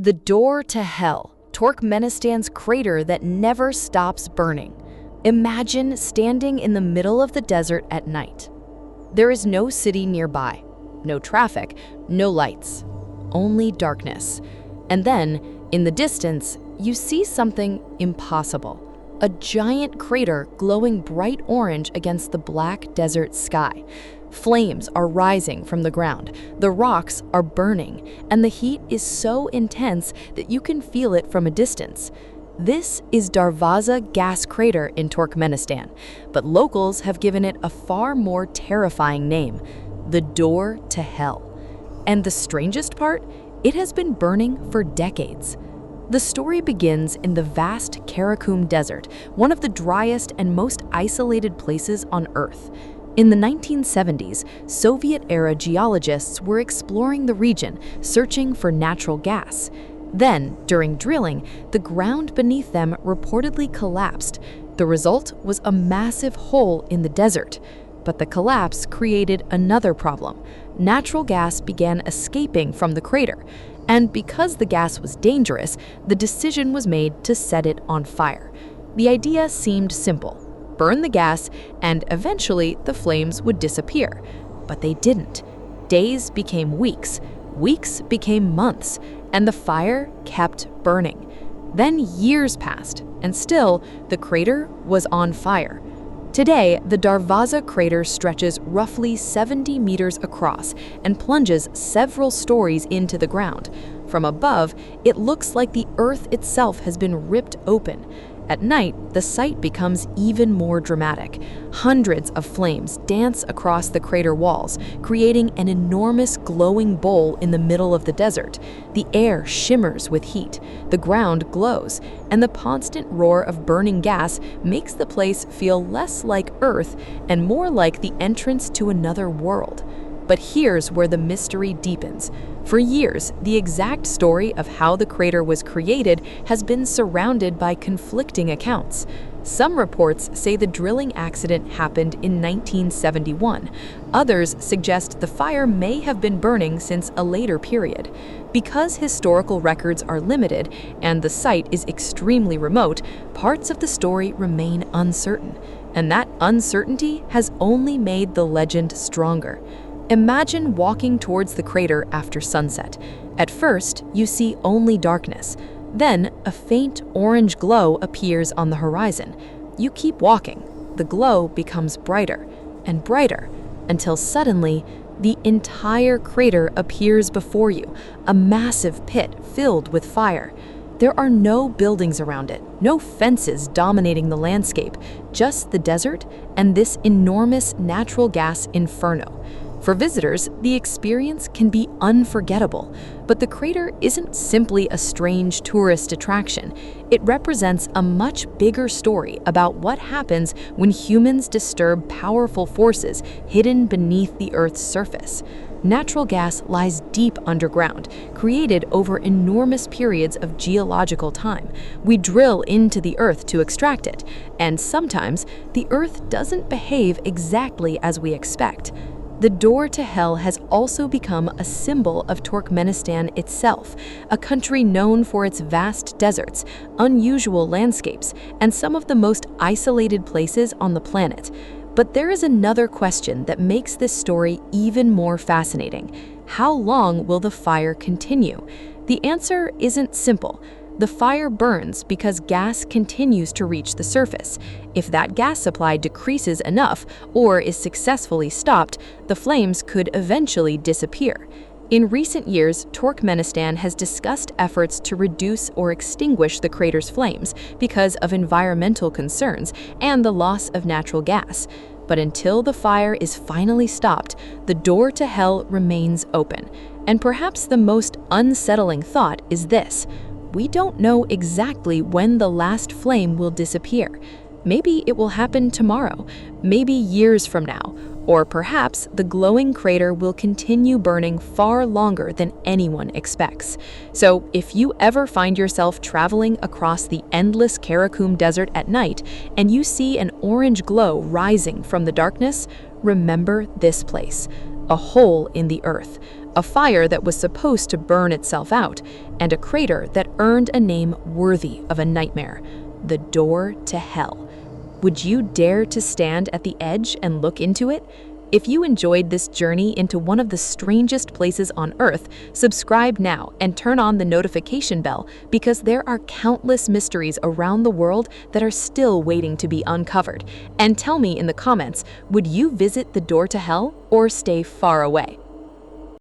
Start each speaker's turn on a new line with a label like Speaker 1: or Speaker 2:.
Speaker 1: The door to hell, Turkmenistan's crater that never stops burning. Imagine standing in the middle of the desert at night. There is no city nearby, no traffic, no lights, only darkness. And then, in the distance, you see something impossible. A giant crater glowing bright orange against the black desert sky. Flames are rising from the ground, the rocks are burning, and the heat is so intense that you can feel it from a distance. This is Darvaza Gas Crater in Turkmenistan, but locals have given it a far more terrifying name, the door to hell. And the strangest part, it has been burning for decades. The story begins in the vast Karakum Desert, one of the driest and most isolated places on Earth. In the 1970s, Soviet-era geologists were exploring the region, searching for natural gas. Then, during drilling, the ground beneath them reportedly collapsed. The result was a massive hole in the desert. But the collapse created another problem. Natural gas began escaping from the crater. And because the gas was dangerous, the decision was made to set it on fire. The idea seemed simple. Burn the gas, and eventually the flames would disappear. But they didn't. Days became weeks, weeks became months, and the fire kept burning. Then years passed, and still the crater was on fire. Today, the Darvaza crater stretches roughly 70 meters across and plunges several stories into the ground. From above, it looks like the earth itself has been ripped open. At night, the sight becomes even more dramatic. Hundreds of flames dance across the crater walls, creating an enormous glowing bowl in the middle of the desert. The air shimmers with heat, the ground glows, and the constant roar of burning gas makes the place feel less like Earth and more like the entrance to another world. But here's where the mystery deepens. For years, the exact story of how the crater was created has been surrounded by conflicting accounts. Some reports say the drilling accident happened in 1971. Others suggest the fire may have been burning since a later period. Because historical records are limited and the site is extremely remote, parts of the story remain uncertain. And that uncertainty has only made the legend stronger. Imagine walking towards the crater after sunset. At first, you see only darkness. Then, a faint orange glow appears on the horizon. You keep walking. The glow becomes brighter and brighter, until suddenly, the entire crater appears before you, a massive pit filled with fire. There are no buildings around it, no fences dominating the landscape, just the desert and this enormous natural gas inferno. For visitors, the experience can be unforgettable, but the crater isn't simply a strange tourist attraction. It represents a much bigger story about what happens when humans disturb powerful forces hidden beneath the Earth's surface. Natural gas lies deep underground, created over enormous periods of geological time. We drill into the Earth to extract it, and sometimes the Earth doesn't behave exactly as we expect. The door to hell has also become a symbol of Turkmenistan itself, a country known for its vast deserts, unusual landscapes, and some of the most isolated places on the planet. But there is another question that makes this story even more fascinating. How long will the fire continue? The answer isn't simple. The fire burns because gas continues to reach the surface. If that gas supply decreases enough or is successfully stopped, the flames could eventually disappear. In recent years, Turkmenistan has discussed efforts to reduce or extinguish the crater's flames because of environmental concerns and the loss of natural gas. But until the fire is finally stopped, the door to hell remains open. And perhaps the most unsettling thought is this: we don't know exactly when the last flame will disappear. Maybe it will happen tomorrow, maybe years from now, or perhaps the glowing crater will continue burning far longer than anyone expects. So if you ever find yourself traveling across the endless Karakum Desert at night and you see an orange glow rising from the darkness, remember this place: a hole in the earth, a fire that was supposed to burn itself out, and a crater that earned a name worthy of a nightmare, the door to hell. Would you dare to stand at the edge and look into it? If you enjoyed this journey into one of the strangest places on Earth, subscribe now and turn on the notification bell, because there are countless mysteries around the world that are still waiting to be uncovered. And tell me in the comments, would you visit the door to hell or stay far away?